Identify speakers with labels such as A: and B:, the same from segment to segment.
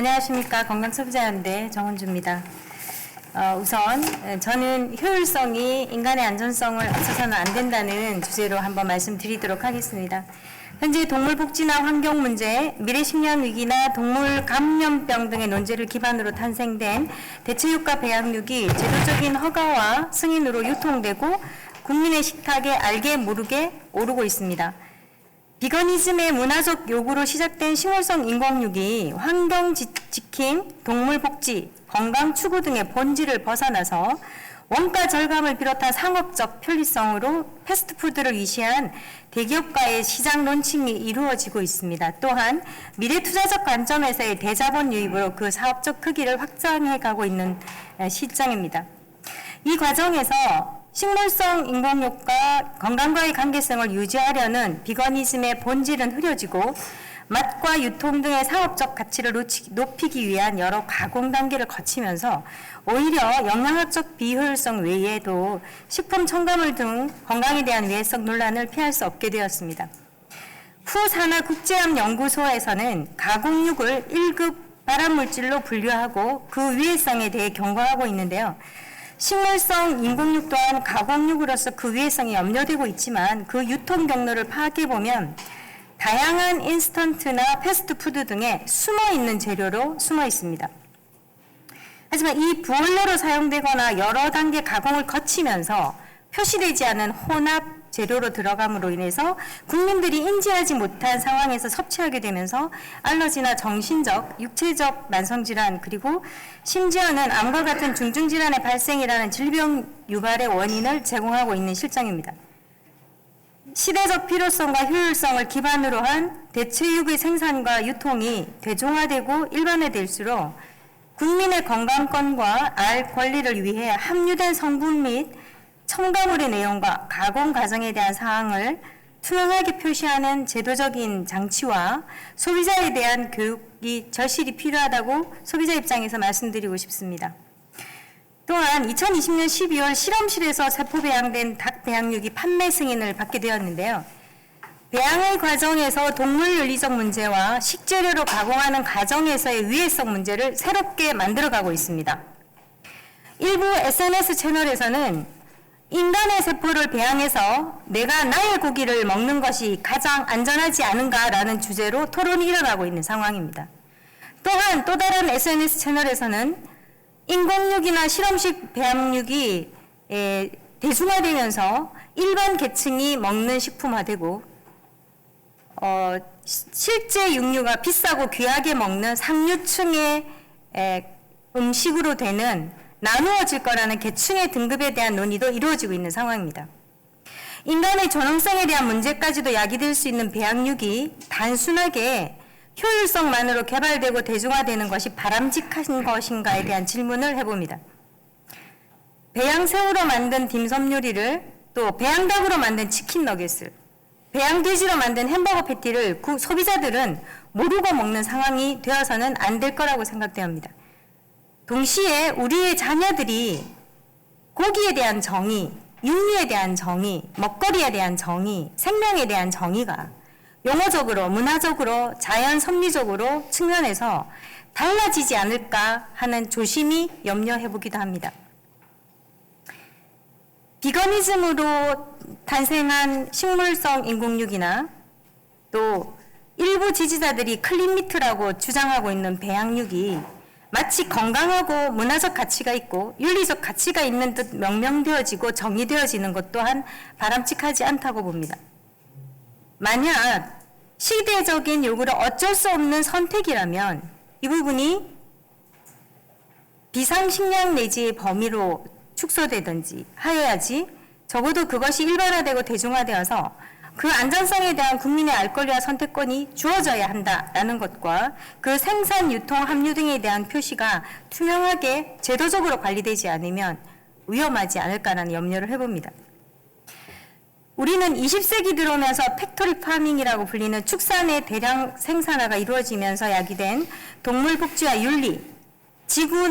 A: 안녕하십니까. 건강소비자연대 정은주입니다. 우선 저는 효율성이 인간의 안전성을 앞서서는 안 된다는 주제로 한번 말씀드리도록 하겠습니다. 현재 동물복지나 환경 문제, 미래식량 위기나 동물 감염병 등의 논제를 기반으로 탄생된 대체육과 배양육이 제도적인 허가와 승인으로 유통되고 국민의 식탁에 알게 모르게 오르고 있습니다. 비거니즘의 문화적 요구로 시작된 식물성 인공육이 환경 지킴, 동물 복지, 건강 추구 등의 본질을 벗어나서 원가 절감을 비롯한 상업적 편리성으로 패스트푸드를 위시한 대기업과의 시장 론칭이 이루어지고 있습니다. 또한 미래 투자적 관점에서의 대자본 유입으로 그 사업적 크기를 확장해 가고 있는 시점입니다. 이 과정에서 식물성 인공육과 건강과의 관계성을 유지하려는 비거니즘의 본질은 흐려지고 맛과 유통 등의 사업적 가치를 높이기 위한 여러 가공 단계를 거치면서 오히려 영양학적 비효율성 외에도 식품 첨가물 등 건강에 대한 위해성 논란을 피할 수 없게 되었습니다. 후산하국제암연구소에서는 가공육을 1급 발암물질로 분류하고 그 위해성에 대해 경고하고 있는데요. 식물성 인공육 또한 가공육으로서 그 위해성이 염려되고 있지만 그 유통 경로를 파악해보면 다양한 인스턴트나 패스트푸드 등에 숨어있는 재료로 숨어 있습니다. 하지만 이 부원료로 사용되거나 여러 단계 가공을 거치면서 표시되지 않은 혼합 재료로 들어감으로 인해서 국민들이 인지하지 못한 상황에서 섭취하게 되면서 알러지나 정신적, 육체적 만성질환 그리고 심지어는 암과 같은 중증질환의 발생이라는 질병 유발의 원인을 제공하고 있는 실정입니다. 시대적 필요성과 효율성을 기반으로 한 대체육의 생산과 유통이 대중화되고 일반화될수록 국민의 건강권과 알 권리를 위해 함유된 성분 및 첨가물의 내용과 가공 과정에 대한 사항을 투명하게 표시하는 제도적인 장치와 소비자에 대한 교육이 절실히 필요하다고 소비자 입장에서 말씀드리고 싶습니다. 또한 2020년 12월 실험실에서 세포 배양된 닭 배양육이 판매 승인을 받게 되었는데요. 배양의 과정에서 동물 윤리적 문제와 식재료로 가공하는 과정에서의 위해성 문제를 새롭게 만들어가고 있습니다. 일부 SNS 채널에서는 인간의 세포를 배양해서 내가 나의 고기를 먹는 것이 가장 안전하지 않은가라는 주제로 토론이 일어나고 있는 상황입니다. 또한 또 다른 SNS 채널에서는 인공육이나 실험식 배양육이 대중화되면서 일반 계층이 먹는 식품화되고 실제 육류가 비싸고 귀하게 먹는 상류층의 음식으로 되는 나누어질 거라는 계층의 등급에 대한 논의도 이루어지고 있는 상황입니다. 인간의 존엄성에 대한 문제까지도 야기될 수 있는 배양육이 단순하게 효율성만으로 개발되고 대중화되는 것이 바람직한 것인가에 대한 질문을 해봅니다. 배양새우로 만든 딤섬 요리를 또 배양닭으로 만든 치킨 너겟을 배양돼지로 만든 햄버거 패티를 소비자들은 모르고 먹는 상황이 되어서는 안 될 거라고 생각됩니다. 동시에 우리의 자녀들이 고기에 대한 정의, 육류에 대한 정의, 먹거리에 대한 정의, 생명에 대한 정의가 용어적으로, 문화적으로, 자연 섭리적으로 측면에서 달라지지 않을까 하는 조심히 염려해보기도 합니다. 비거니즘으로 탄생한 식물성 인공육이나 또 일부 지지자들이 클린미트라고 주장하고 있는 배양육이 마치 건강하고 문화적 가치가 있고 윤리적 가치가 있는 듯 명명되어지고 정의되어지는 것 또한 바람직하지 않다고 봅니다. 만약 시대적인 요구를 어쩔 수 없는 선택이라면 이 부분이 비상식량 내지의 범위로 축소되든지 하여야지 적어도 그것이 일반화되고 대중화되어서 그 안전성에 대한 국민의 알 권리와 선택권이 주어져야 한다라는 것과 그 생산, 유통, 함유 등에 대한 표시가 투명하게 제도적으로 관리되지 않으면 위험하지 않을까라는 염려를 해봅니다. 우리는 20세기 들어오면서 팩토리 파밍이라고 불리는 축산의 대량 생산화가 이루어지면서 야기된 동물 복지와 윤리, 지구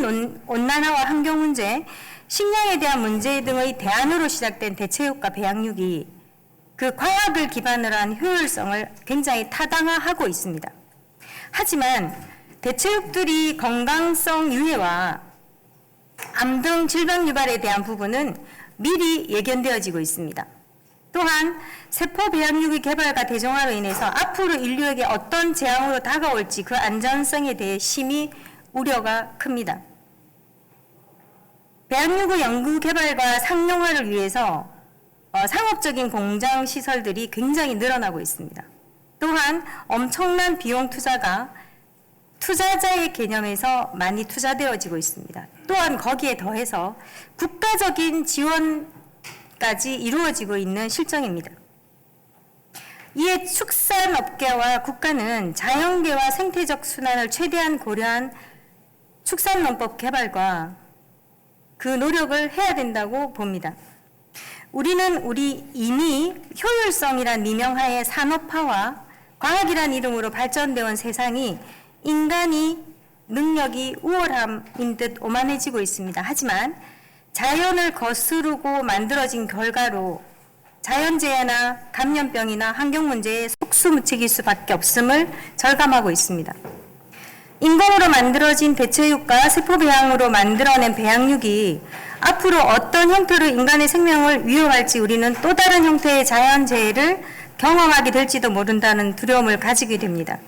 A: 온난화와 환경 문제, 식량에 대한 문제 등의 대안으로 시작된 대체육과 배양육이 그 과학을 기반으로 한 효율성을 굉장히 타당화하고 있습니다. 하지만 대체육들이 건강성 유해와 암 등 질병 유발에 대한 부분은 미리 예견되어지고 있습니다. 또한 세포 배양육의 개발과 대중화로 인해서 앞으로 인류에게 어떤 재앙으로 다가올지 그 안전성에 대해 심히 우려가 큽니다. 배양육의 연구 개발과 상용화를 위해서 상업적인 공장 시설들이 굉장히 늘어나고 있습니다. 또한 엄청난 비용 투자가 투자자의 개념에서 많이 투자되어지고 있습니다. 또한 거기에 더해서 국가적인 지원까지 이루어지고 있는 실정입니다. 이에 축산업계와 국가는 자연계와 생태적 순환을 최대한 고려한 축산농법 개발과 그 노력을 해야 된다고 봅니다. 우리는 이미 효율성이란 미명하에 산업화와 과학이란 이름으로 발전되어 온 세상이 인간이 능력이 우월함인 듯 오만해지고 있습니다. 하지만 자연을 거스르고 만들어진 결과로 자연재해나 감염병이나 환경문제에 속수무책일 수밖에 없음을 절감하고 있습니다. 인공으로 만들어진 대체육과 세포배양으로 만들어낸 배양육이 앞으로 어떤 형태로 인간의 생명을 위협할지 우리는 또 다른 형태의 자연재해를 경험하게 될지도 모른다는 두려움을 가지게 됩니다.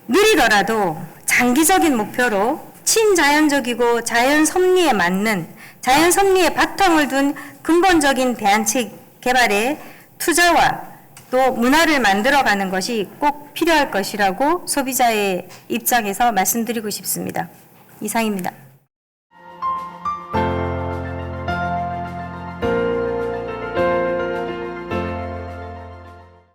A: 느리더라도 장기적인 목표로 친자연적이고 자연 섭리에 맞는 자연 섭리에 바탕을 둔 근본적인 대안책 개발에 투자와 또 문화를 만들어가는 것이 꼭 필요할 것이라고 소비자의 입장에서 말씀드리고 싶습니다. 이상입니다.